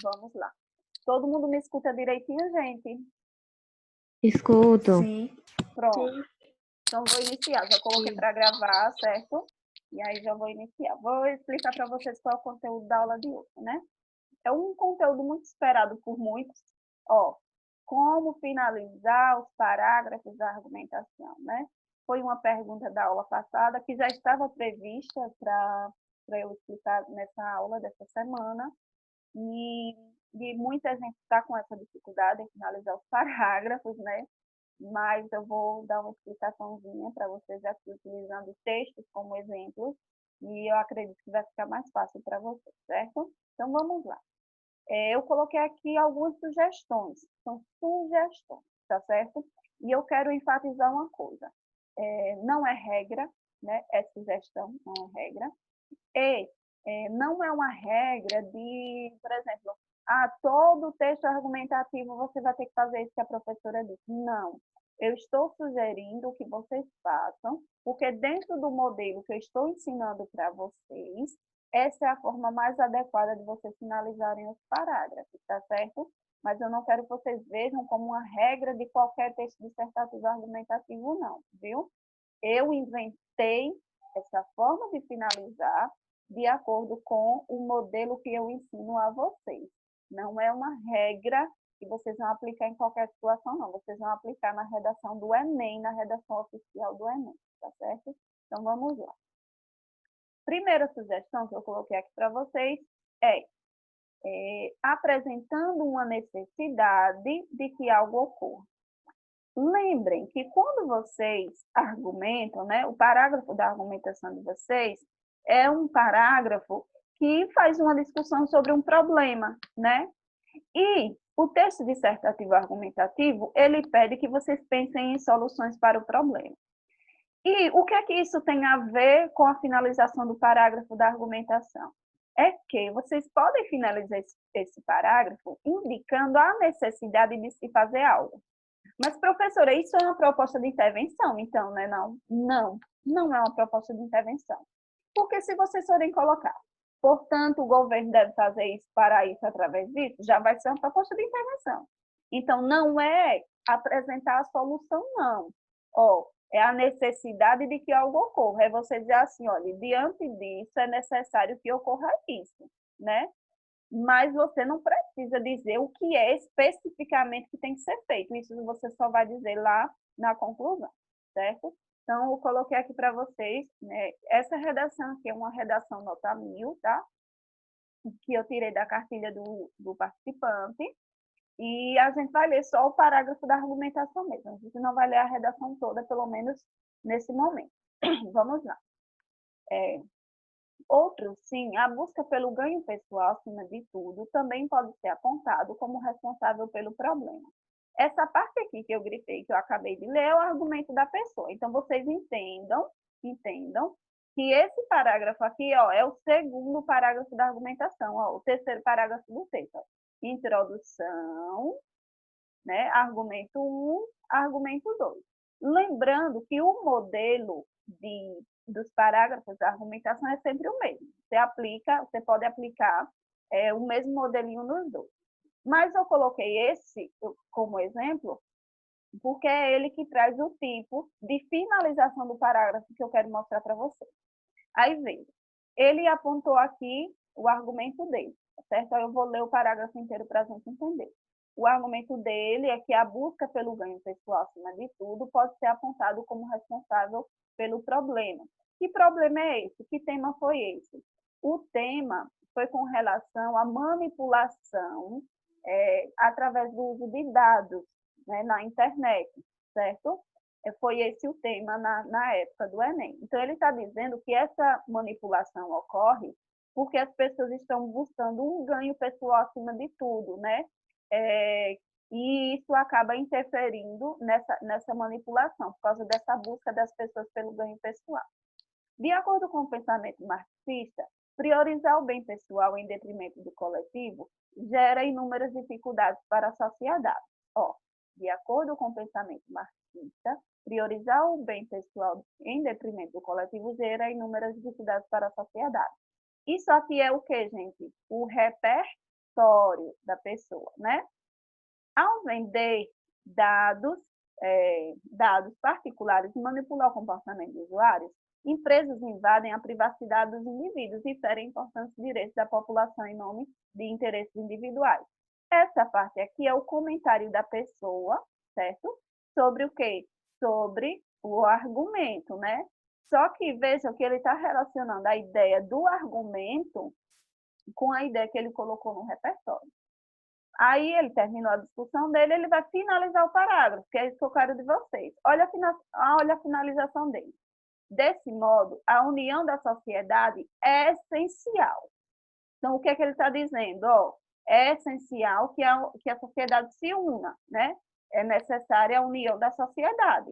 Vamos lá. Todo mundo me escuta direitinho, gente? Escuto. Sim. Pronto. Sim. Então, vou iniciar. Já coloquei para gravar, certo? E aí, já vou iniciar. Vou explicar para vocês qual é o conteúdo da aula de hoje, né? É um conteúdo muito esperado por muitos. Ó, como finalizar os parágrafos da argumentação, né? Foi uma pergunta da aula passada que já estava prevista para eu explicar nessa aula dessa semana. E muita gente está com essa dificuldade em finalizar os parágrafos, né? Mas eu vou dar uma explicaçãozinha para vocês aqui, utilizando textos como exemplos, e eu acredito que vai ficar mais fácil para vocês, certo? Então, vamos lá. Eu coloquei aqui algumas sugestões, são sugestões, tá certo? E eu quero enfatizar uma coisa, não é regra, né? É sugestão, não é regra. E não é uma regra de, por exemplo, todo texto argumentativo você vai ter que fazer isso que a professora disse. Não, eu estou sugerindo que vocês façam, porque dentro do modelo que eu estou ensinando para vocês, essa é a forma mais adequada de vocês finalizarem os parágrafos, tá certo? Mas eu não quero que vocês vejam como uma regra de qualquer texto dissertativo argumentativo, não, viu? Eu inventei essa forma de finalizar de acordo com o modelo que eu ensino a vocês. Não é uma regra que vocês vão aplicar em qualquer situação, não. Vocês vão aplicar na redação do Enem, na redação oficial do Enem, tá certo? Então, vamos lá. Primeira sugestão que eu coloquei aqui para vocês é apresentando uma necessidade de que algo ocorra. Lembrem que quando vocês argumentam, né, o parágrafo da argumentação de vocês é um parágrafo que faz uma discussão sobre um problema, né? E o texto dissertativo argumentativo, ele pede que vocês pensem em soluções para o problema. E o que é que isso tem a ver com a finalização do parágrafo da argumentação? É que vocês podem finalizar esse parágrafo indicando a necessidade de se fazer algo. Mas, professora, isso é uma proposta de intervenção, então, né? Não é uma proposta de intervenção. Porque se vocês forem colocar, portanto, o governo deve fazer isso para isso através disso, já vai ser uma proposta de intervenção. Então, não é apresentar a solução, não. É a necessidade de que algo ocorra. É você dizer assim, olha, diante disso é necessário que ocorra isso, né? Mas você não precisa dizer o que é especificamente que tem que ser feito. Isso você só vai dizer lá na conclusão, certo? Então, eu coloquei aqui para vocês, né, essa redação aqui é uma redação nota 1000, tá? Que eu tirei da cartilha do participante. E a gente vai ler só o parágrafo da argumentação mesmo. A gente não vai ler a redação toda, pelo menos nesse momento. Vamos lá. Outro, sim, a busca pelo ganho pessoal, acima de tudo, também pode ser apontado como responsável pelo problema. Essa parte aqui que eu grifei, que eu acabei de ler, é o argumento da pessoa. Então, vocês entendam que esse parágrafo aqui, é o segundo parágrafo da argumentação, o terceiro parágrafo do texto. Introdução, né? Argumento 1, argumento 2. Lembrando que o modelo dos parágrafos da argumentação é sempre o mesmo. Você pode aplicar o mesmo modelinho nos dois. Mas eu coloquei esse como exemplo porque é ele que traz o tipo de finalização do parágrafo que eu quero mostrar para vocês. Aí, veja, ele apontou aqui o argumento dele, certo? Aí eu vou ler o parágrafo inteiro para a gente entender. O argumento dele é que a busca pelo ganho pessoal, acima de tudo, pode ser apontado como responsável pelo problema. Que problema é esse? Que tema foi esse? O tema foi com relação à manipulação através do uso de dados, né, na internet, certo? Foi esse o tema na época do Enem. Então, ele está dizendo que essa manipulação ocorre porque as pessoas estão buscando um ganho pessoal acima de tudo, né? E isso acaba interferindo nessa manipulação, por causa dessa busca das pessoas pelo ganho pessoal. De acordo com o pensamento marxista, priorizar o bem pessoal em detrimento do coletivo gera inúmeras dificuldades para a sociedade. De acordo com o pensamento marxista, priorizar o bem pessoal em detrimento do coletivo gera inúmeras dificuldades para a sociedade. Isso aqui é o que, gente? O repertório da pessoa, né? Ao vender dados, dados particulares e manipular o comportamento dos usuários, empresas invadem a privacidade dos indivíduos e ferem importantes direitos da população em nome de interesses individuais. Essa parte aqui é o comentário da pessoa, certo? Sobre o quê? Sobre o argumento, né? Só que vejam que ele está relacionando a ideia do argumento com a ideia que ele colocou no repertório. Aí ele terminou a discussão dele, ele vai finalizar o parágrafo, que é isso que eu quero de vocês. Olha a finalização dele. Desse modo, a união da sociedade é essencial. Então, o que é que ele está dizendo? É essencial que a sociedade se una, né? É necessária a união da sociedade.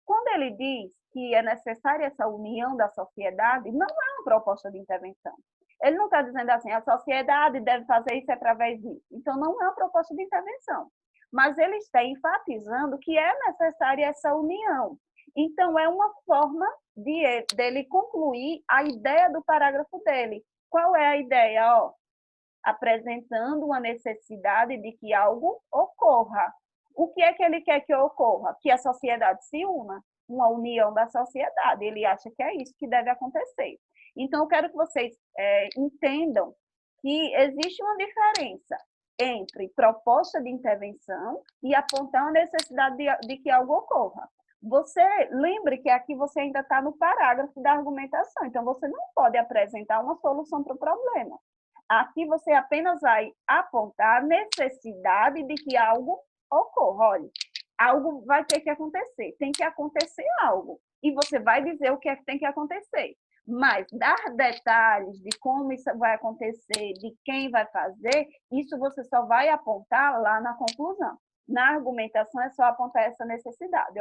Quando ele diz que é necessária essa união da sociedade, não é uma proposta de intervenção. Ele não está dizendo assim, a sociedade deve fazer isso através disso. Então, não é uma proposta de intervenção. Mas ele está enfatizando que é necessária essa união. Então, é uma forma dele concluir a ideia do parágrafo dele. Qual é a ideia? Apresentando uma necessidade de que algo ocorra. O que é que ele quer que ocorra? Que a sociedade se una, uma união da sociedade. Ele acha que é isso que deve acontecer. Então, eu quero que vocês entendam que existe uma diferença entre proposta de intervenção e apontar a necessidade de que algo ocorra. Você lembre que aqui você ainda está no parágrafo da argumentação, então você não pode apresentar uma solução para o problema. Aqui você apenas vai apontar a necessidade de que algo ocorra. Olha, algo vai ter que acontecer, tem que acontecer algo. E você vai dizer o que é que tem que acontecer. Mas dar detalhes de como isso vai acontecer, de quem vai fazer, isso você só vai apontar lá na conclusão. Na argumentação é só apontar essa necessidade.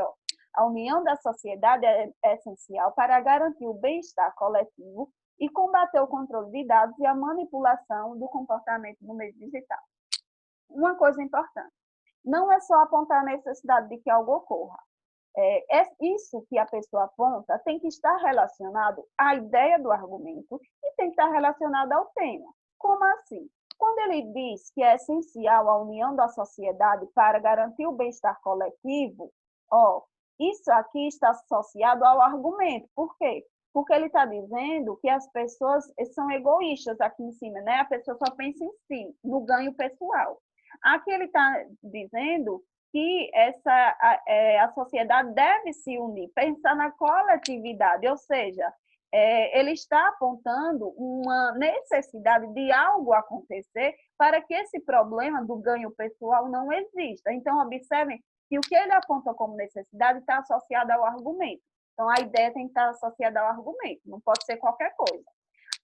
A união da sociedade é essencial para garantir o bem-estar coletivo e combater o controle de dados e a manipulação do comportamento no meio digital. Uma coisa importante, não é só apontar a necessidade de que algo ocorra. Isso que a pessoa aponta tem que estar relacionado à ideia do argumento e tem que estar relacionado ao tema. Como assim? Quando ele diz que é essencial a união da sociedade para garantir o bem-estar coletivo, isso aqui está associado ao argumento. Por quê? Porque ele está dizendo que as pessoas são egoístas aqui em cima, né? A pessoa só pensa em si, no ganho pessoal. Aqui ele está dizendo que a sociedade deve se unir, pensar na coletividade, ou seja, ele está apontando uma necessidade de algo acontecer para que esse problema do ganho pessoal não exista. Então, observem que o que ele aponta como necessidade está associado ao argumento. Então, a ideia tem que estar associada ao argumento, não pode ser qualquer coisa.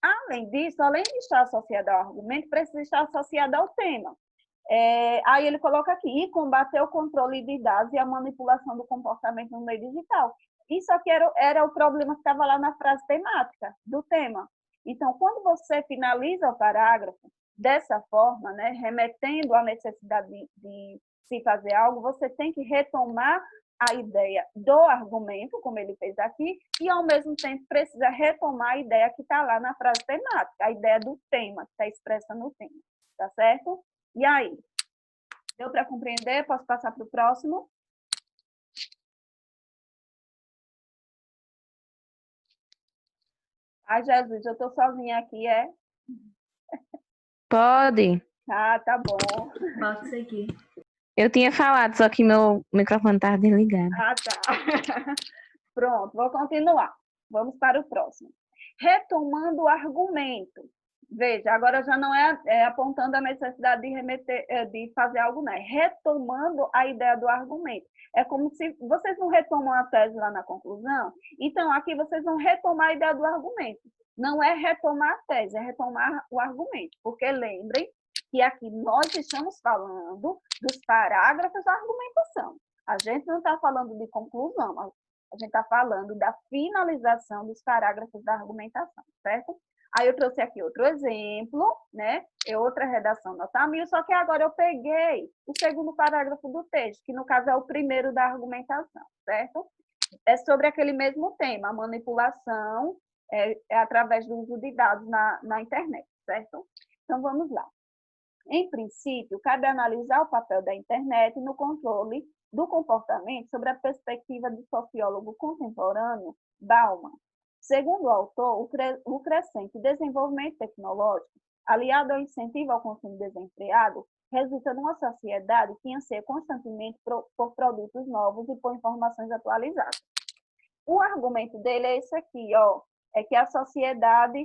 Além disso, além de estar associada ao argumento, precisa estar associada ao tema. Aí ele coloca aqui, e combater o controle de dados e a manipulação do comportamento no meio digital. Isso aqui era o problema que estava lá na frase temática do tema. Então, quando você finaliza o parágrafo dessa forma, né, remetendo à necessidade de se fazer algo, você tem que retomar a ideia do argumento, como ele fez aqui, e, ao mesmo tempo, precisa retomar a ideia que está lá na frase temática, a ideia do tema, que está expressa no tema, tá certo? E aí? Deu para compreender? Posso passar para o próximo? Ai, Jesus, eu estou sozinha aqui, é? Pode. Ah, tá bom. Pode seguir. Eu tinha falado, só que meu microfone estava desligado. Ah, tá. Pronto, vou continuar. Vamos para o próximo. Retomando o argumento. Veja, agora já não é apontando a necessidade de fazer algo, né? Retomando a ideia do argumento. É como se vocês não retomam a tese lá na conclusão, então aqui vocês vão retomar a ideia do argumento. Não é retomar a tese, é retomar o argumento, porque lembrem que aqui nós estamos falando dos parágrafos da argumentação. A gente não está falando de conclusão, a gente está falando da finalização dos parágrafos da argumentação, certo? Aí eu trouxe aqui outro exemplo, né? É outra redação nota 1000, só que agora eu peguei o segundo parágrafo do texto, que no caso é o primeiro da argumentação, certo? É sobre aquele mesmo tema, a manipulação através do uso de dados na internet, certo? Então, vamos lá. Em princípio, cabe analisar o papel da internet no controle do comportamento sobre a perspectiva do sociólogo contemporâneo Bauman. Segundo o autor, o crescente desenvolvimento tecnológico, aliado ao incentivo ao consumo desenfreado, resulta numa sociedade que anseia constantemente por produtos novos e por informações atualizadas. O argumento dele é esse aqui, ó, é que a sociedade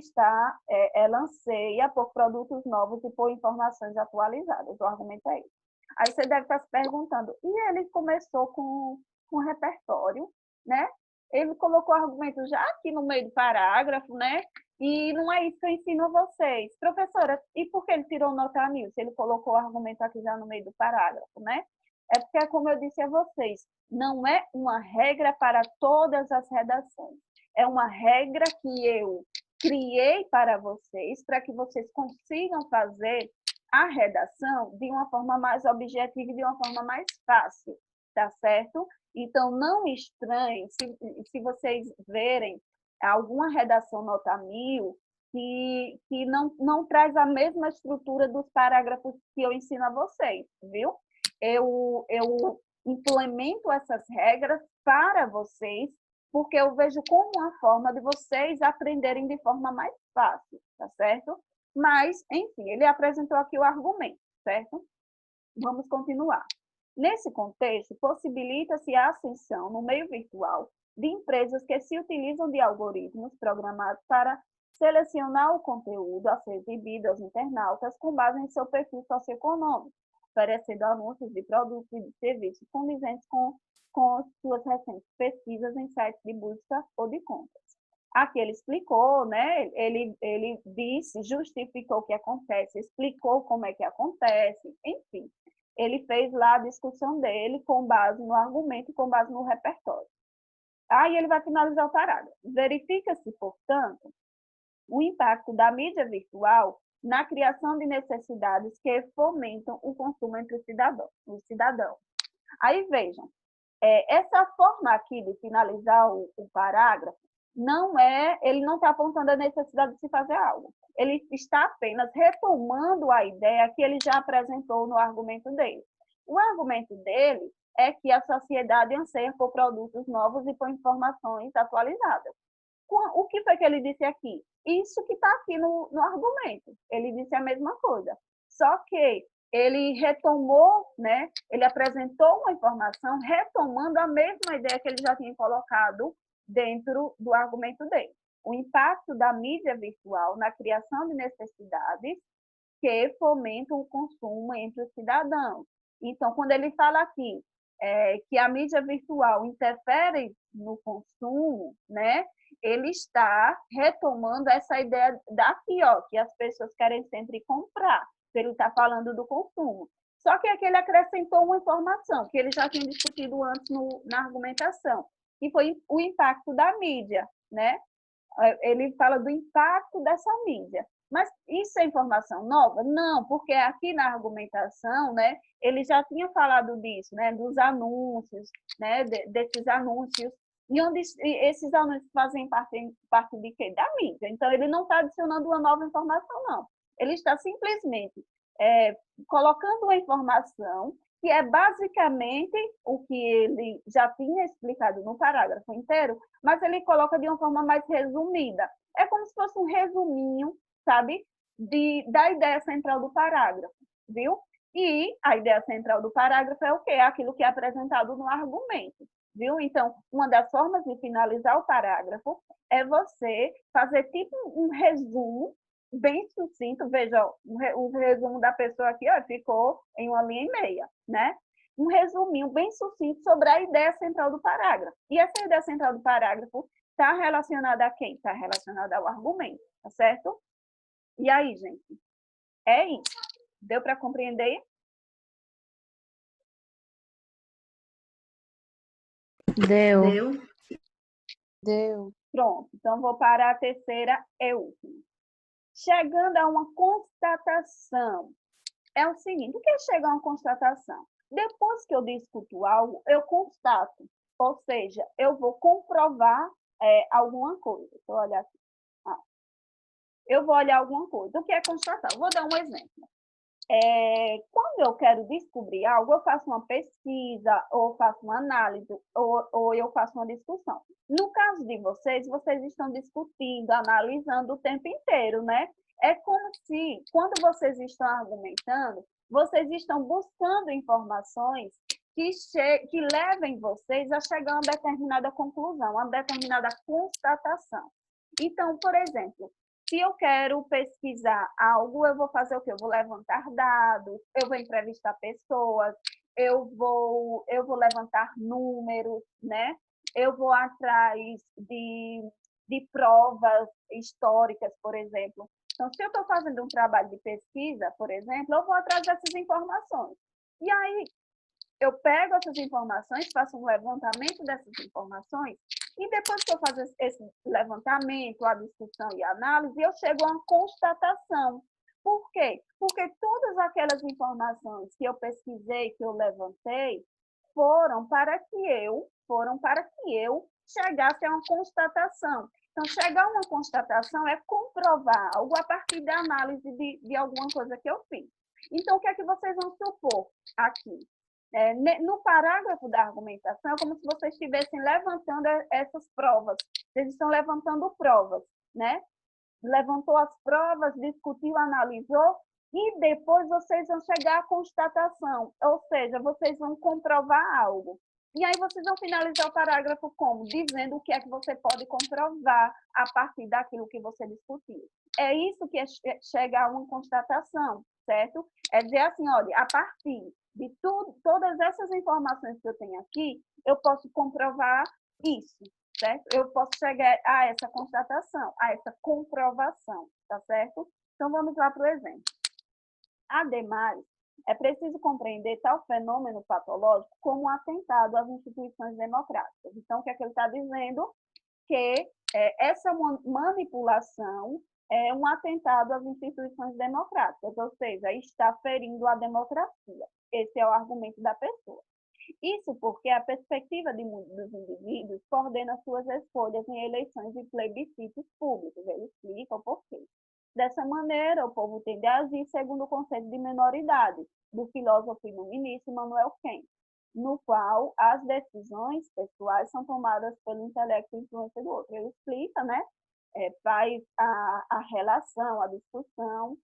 ela anseia por produtos novos e por informações atualizadas. O argumento é esse. Aí você deve estar se perguntando, e ele começou com um repertório, né? Ele colocou o argumento já aqui no meio do parágrafo, né? E não é isso que eu ensino a vocês. Professora, e por que ele tirou nota 1000? Se ele colocou o argumento aqui já no meio do parágrafo, né? É porque, como eu disse a vocês, não é uma regra para todas as redações. É uma regra que eu criei para vocês, para que vocês consigam fazer a redação de uma forma mais objetiva e de uma forma mais fácil, tá certo? Então, não estranhe se vocês verem alguma redação nota 1000 que não traz a mesma estrutura dos parágrafos que eu ensino a vocês, viu? Eu implemento essas regras para vocês, porque eu vejo como uma forma de vocês aprenderem de forma mais fácil, tá certo? Mas, enfim, ele apresentou aqui o argumento, certo? Vamos continuar. Nesse contexto, possibilita-se a ascensão no meio virtual de empresas que se utilizam de algoritmos programados para selecionar o conteúdo a ser exibido aos internautas com base em seu perfil socioeconômico, oferecendo anúncios de produtos e de serviços condizentes com suas recentes pesquisas em sites de busca ou de compras. Aqui ele explicou, né? Ele disse, justificou o que acontece, explicou como é que acontece, enfim. Ele fez lá a discussão dele com base no argumento e com base no repertório. Aí ele vai finalizar o parágrafo. Verifica-se, portanto, o impacto da mídia virtual na criação de necessidades que fomentam o consumo entre os cidadãos. Aí vejam, essa forma aqui de finalizar o parágrafo, ele não está apontando a necessidade de se fazer algo. Ele está apenas retomando a ideia que ele já apresentou no argumento dele. O argumento dele é que a sociedade anseia por produtos novos e por informações atualizadas. O que foi que ele disse aqui? Isso que está aqui no argumento. Ele disse a mesma coisa. Só que ele retomou, né? Ele apresentou uma informação retomando a mesma ideia que ele já tinha colocado dentro do argumento dele. O impacto da mídia virtual na criação de necessidades que fomentam o consumo entre os cidadãos. Então, quando ele fala aqui que a mídia virtual interfere no consumo, né? Ele está retomando essa ideia daqui, ó, que as pessoas querem sempre comprar. Ele está falando do consumo. Só que aqui ele acrescentou uma informação que ele já tinha discutido antes na argumentação, que foi o impacto da mídia, né? Ele fala do impacto dessa mídia. Mas isso é informação nova? Não, porque aqui na argumentação, né, ele já tinha falado disso, né, dos anúncios, né, desses anúncios, e onde esses anúncios fazem parte de quê? Da mídia. Então, ele não está adicionando uma nova informação, não. Ele está simplesmente colocando uma informação que é basicamente o que ele já tinha explicado no parágrafo inteiro, mas ele coloca de uma forma mais resumida. É como se fosse um resuminho, sabe, da ideia central do parágrafo, viu? E a ideia central do parágrafo é o quê? Aquilo que é apresentado no argumento, viu? Então, uma das formas de finalizar o parágrafo é você fazer tipo um resumo bem sucinto. Veja, o resumo da pessoa aqui, ó, ficou em 1,5 linha, né? Um resuminho bem sucinto sobre a ideia central do parágrafo. E essa ideia central do parágrafo está relacionada a quem? Está relacionada ao argumento, tá certo? E aí, gente? É isso. Deu para compreender? Deu. Deu. Pronto. Então, vou para a terceira e última. Chegando a uma constatação. É o seguinte, o que é chegar a uma constatação? Depois que eu discuto algo, eu constato. Ou seja, eu vou comprovar alguma coisa. Deixa eu olhar aqui. Eu vou olhar alguma coisa. O que é constatar? Vou dar um exemplo. Quando eu quero descobrir algo, eu faço uma pesquisa, ou faço uma análise, ou eu faço uma discussão. No caso de vocês, vocês estão discutindo, analisando o tempo inteiro, né? É como se, quando vocês estão argumentando, vocês estão buscando informações que levem vocês a chegar a uma determinada conclusão, a uma determinada constatação. Então, por exemplo, se eu quero pesquisar algo, eu vou fazer o quê? Eu vou levantar dados, eu vou entrevistar pessoas, eu vou levantar números, né? Eu vou atrás de provas históricas, por exemplo. Então, se eu estou fazendo um trabalho de pesquisa, por exemplo, eu vou atrás dessas informações. E aí, eu pego essas informações, faço um levantamento dessas informações, e depois que eu faço esse levantamento, a discussão e a análise, eu chego a uma constatação. Por quê? Porque todas aquelas informações que eu pesquisei, que eu levantei, foram para que eu chegasse a uma constatação. Então, chegar a uma constatação é comprovar algo a partir da análise de alguma coisa que eu fiz. Então, o que é que vocês vão supor aqui? No parágrafo da argumentação, é como se vocês estivessem levantando essas provas. Vocês estão levantando provas, né? Levantou as provas, discutiu, analisou, e depois vocês vão chegar à constatação, ou seja, vocês vão comprovar algo. E aí vocês vão finalizar o parágrafo como? Dizendo o que é que você pode comprovar a partir daquilo que você discutiu. É isso que é chegar a uma constatação, certo? É dizer assim, olha, a partir de todas essas informações que eu tenho aqui, eu posso comprovar isso, certo? Eu posso chegar a essa constatação, a essa comprovação, tá certo? Então, vamos lá para o exemplo. Ademais, é preciso compreender tal fenômeno patológico como um atentado às instituições democráticas. Então, o que é que ele está dizendo? Que essa manipulação é um atentado às instituições democráticas, ou seja, está ferindo a democracia. Esse é o argumento da pessoa. Isso porque a perspectiva dos indivíduos coordena suas escolhas em eleições e plebiscitos públicos. Ele explica o porquê. Dessa maneira, o povo tende a agir segundo o conceito de minoridade do filósofo iluminista Immanuel Kant, no qual as decisões pessoais são tomadas pelo intelecto e influência do outro. Ele explica, né? Faz a relação, a discussão,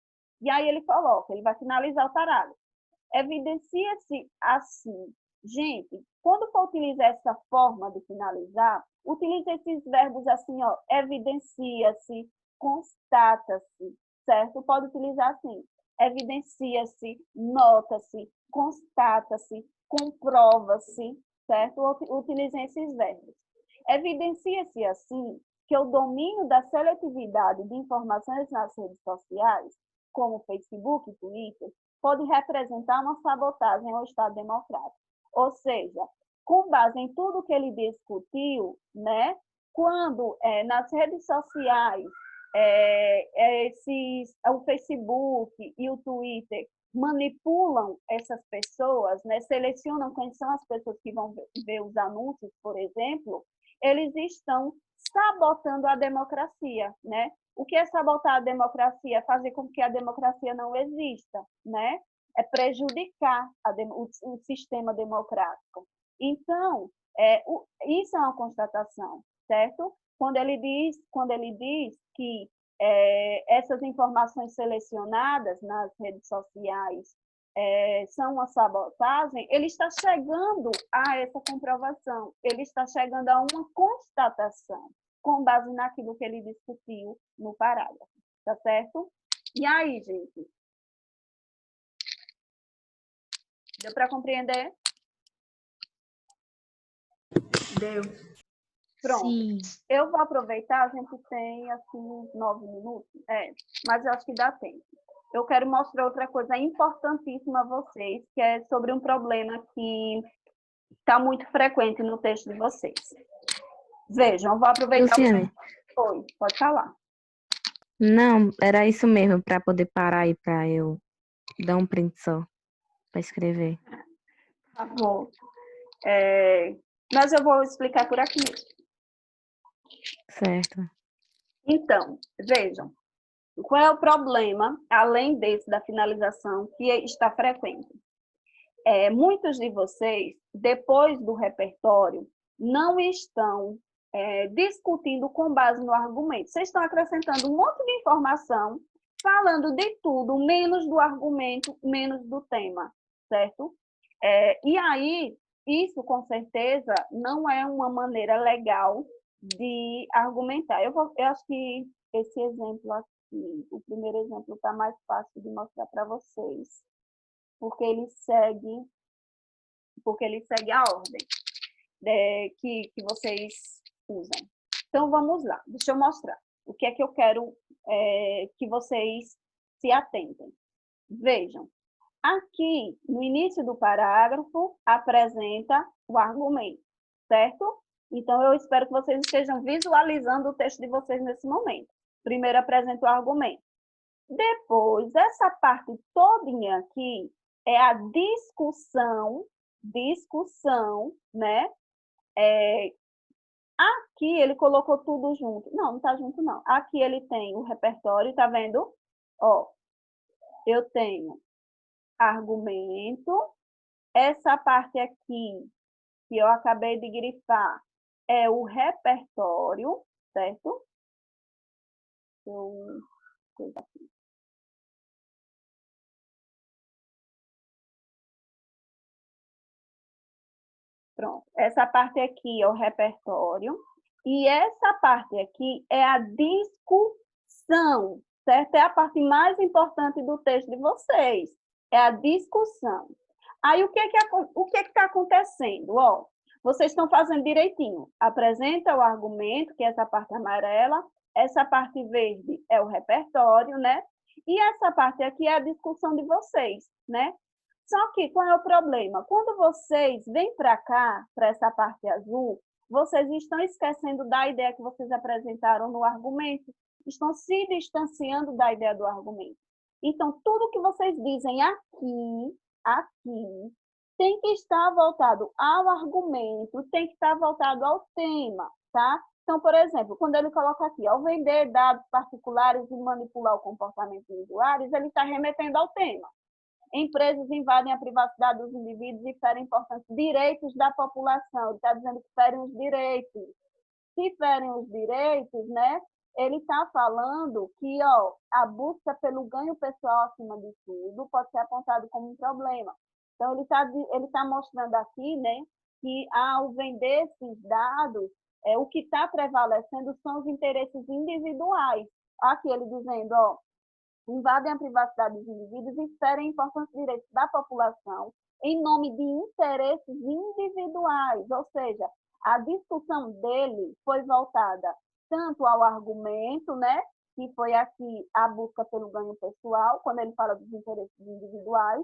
e aí ele coloca, ele vai finalizar o parágrafo. Evidencia-se assim. Gente, quando for utilizar essa forma de finalizar, utilize esses verbos assim, ó, evidencia-se, constata-se, certo? Pode utilizar assim, evidencia-se, nota-se, constata-se, comprova-se, certo? Utilizem esses verbos. Evidencia-se assim que o domínio da seletividade de informações nas redes sociais, como Facebook e Twitter, pode representar uma sabotagem ao Estado democrático. Ou seja, com base em tudo que ele discutiu, né, quando nas redes sociais o Facebook e o Twitter manipulam essas pessoas, né, selecionam quem são as pessoas que vão ver os anúncios, por exemplo, eles estão sabotando a democracia, né? O que é sabotar a democracia? Fazer com que a democracia não exista, né? É prejudicar o sistema democrático. Então, isso é uma constatação, certo? Quando ele diz que essas informações selecionadas nas redes sociais são uma sabotagem, ele está chegando a essa comprovação, ele está chegando a uma constatação, com base naquilo que ele discutiu no parágrafo, tá certo? E aí, gente? Deu para compreender? Deu. Pronto. Sim. Eu vou aproveitar, a gente tem assim uns 9 minutos, mas eu acho que dá tempo. Eu quero mostrar outra coisa importantíssima a vocês, que é sobre um problema que está muito frequente no texto de vocês. Vejam, eu vou aproveitar... Luciane, Oi, pode falar. não, era isso mesmo, para poder parar aí, para eu dar um print só, para escrever. Tá bom. Mas eu vou explicar por aqui mesmo. Certo. Então, vejam, Qual é o problema, além desse da finalização, que está frequente? Muitos de vocês, depois do repertório, não estão discutindo com base no argumento. Vocês estão acrescentando um monte de informação, falando de tudo, menos do argumento, menos do tema, certo? E aí, isso, com certeza, não é uma maneira legal de argumentar. Eu acho que esse exemplo aqui, o primeiro exemplo, está mais fácil de mostrar para vocês, porque ele segue a ordem que vocês usam. Então, vamos lá. Deixa eu mostrar o que é que eu quero que vocês se atentem. Vejam, aqui, no início do parágrafo, apresenta o argumento, certo? Então, eu espero que vocês estejam visualizando o texto de vocês nesse momento. Primeiro, apresenta o argumento. Depois, essa parte todinha aqui é a discussão, né? Aqui ele colocou tudo junto. Não está junto, não. Aqui ele tem o repertório, tá vendo? Ó, eu tenho argumento. Essa parte aqui, que eu acabei de grifar, é o repertório, certo? Coisa aqui. Pronto. Essa parte aqui é o repertório. E essa parte aqui é a discussão, certo? É a parte mais importante do texto de vocês. É a discussão. Aí, o que está acontecendo? Ó, vocês estão fazendo direitinho. Apresenta o argumento, que é essa parte amarela. Essa parte verde é o repertório, né? E essa parte aqui é a discussão de vocês, né? Só que qual é o problema? Quando vocês vêm para cá, para essa parte azul, vocês estão esquecendo da ideia que vocês apresentaram no argumento, estão se distanciando da ideia do argumento. Então, tudo que vocês dizem aqui, tem que estar voltado ao argumento, tem que estar voltado ao tema, tá? Então, por exemplo, quando ele coloca aqui, ao vender dados particulares e manipular o comportamento dos usuários, ele está remetendo ao tema. Empresas invadem a privacidade dos indivíduos e ferem importantes direitos da população. Ele está dizendo que ferem os direitos. Se ferem os direitos, né, ele está falando que a busca pelo ganho pessoal acima de tudo pode ser apontado como um problema. Então, ele tá mostrando aqui, né, que ao vender esses dados, o que está prevalecendo são os interesses individuais. Aqui ele dizendo, invadem a privacidade dos indivíduos e ferem importantes direitos da população em nome de interesses individuais, ou seja, a discussão dele foi voltada tanto ao argumento, né, que foi aqui a busca pelo ganho pessoal, quando ele fala dos interesses individuais,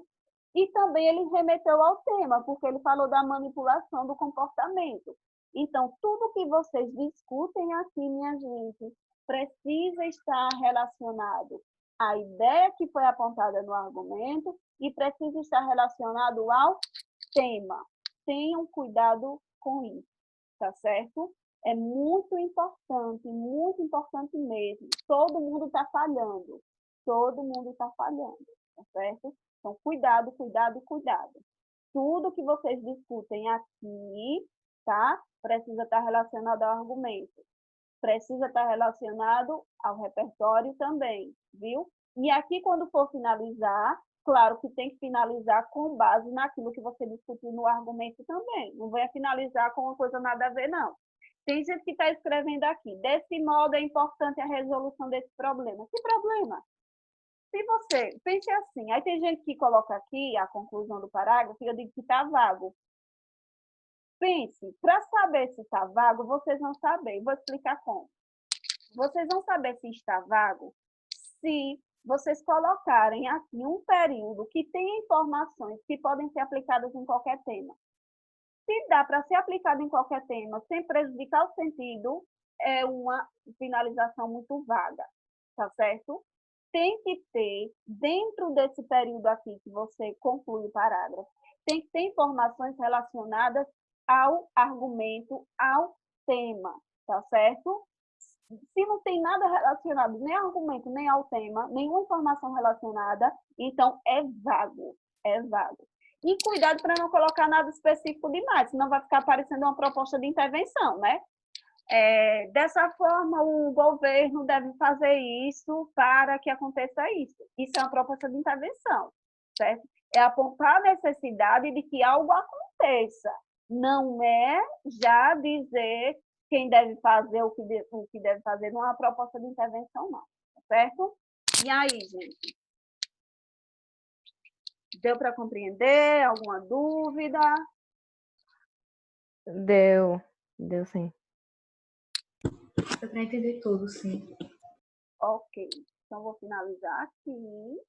e também ele remeteu ao tema, porque ele falou da manipulação do comportamento. Então, tudo que vocês discutem aqui, minha gente, precisa estar relacionado à ideia que foi apontada no argumento e precisa estar relacionado ao tema. Tenham cuidado com isso, tá certo? É muito importante mesmo. Todo mundo está falhando. Todo mundo está falhando, tá certo? Então, cuidado, cuidado, cuidado. Tudo que vocês discutem aqui, tá? Precisa estar relacionado ao argumento. Precisa estar relacionado ao repertório também, viu? E aqui, quando for finalizar, claro que tem que finalizar com base naquilo que você discutiu no argumento também. Não vai finalizar com uma coisa nada a ver, não. Tem gente que está escrevendo aqui, desse modo é importante a resolução desse problema. Que problema? Se você, pense assim, aí tem gente que coloca aqui a conclusão do parágrafo e eu digo que está vago. Pense, para saber se está vago, vocês vão saber. Vou explicar como. Vocês vão saber se está vago se vocês colocarem aqui um período que tem informações que podem ser aplicadas em qualquer tema. Se dá para ser aplicado em qualquer tema sem prejudicar o sentido, é uma finalização muito vaga, tá certo? Tem que ter, dentro desse período aqui que você conclui o parágrafo, tem que ter informações relacionadas ao argumento, ao tema, tá certo? Se não tem nada relacionado, nem argumento, nem ao tema, nenhuma informação relacionada, então é vago, é vago. E cuidado para não colocar nada específico demais, senão vai ficar parecendo uma proposta de intervenção, né? Dessa forma, o governo deve fazer isso para que aconteça isso. Isso é uma proposta de intervenção, certo? É apontar a necessidade de que algo aconteça. Não é já dizer quem deve fazer, o que deve fazer, não é uma proposta de intervenção, não, certo? E aí, gente? Deu para compreender? Alguma dúvida? Deu sim. Deu para entender tudo, sim. Ok. Então, vou finalizar aqui.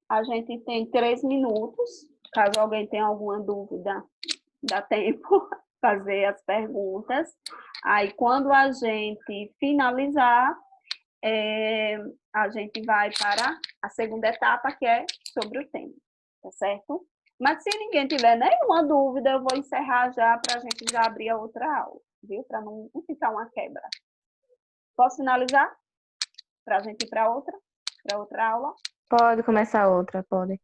A gente tem 3 minutos. Caso alguém tenha alguma dúvida, dá tempo fazer as perguntas. Aí, quando a gente finalizar, a gente vai para a segunda etapa, que é sobre o tema, tá certo? Mas se ninguém tiver nenhuma dúvida, eu vou encerrar já para a gente já abrir a outra aula, viu? Para não ficar uma quebra. Posso finalizar? Para a gente ir para outra aula? Pode começar outra, pode.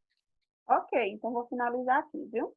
Ok, então vou finalizar aqui, viu?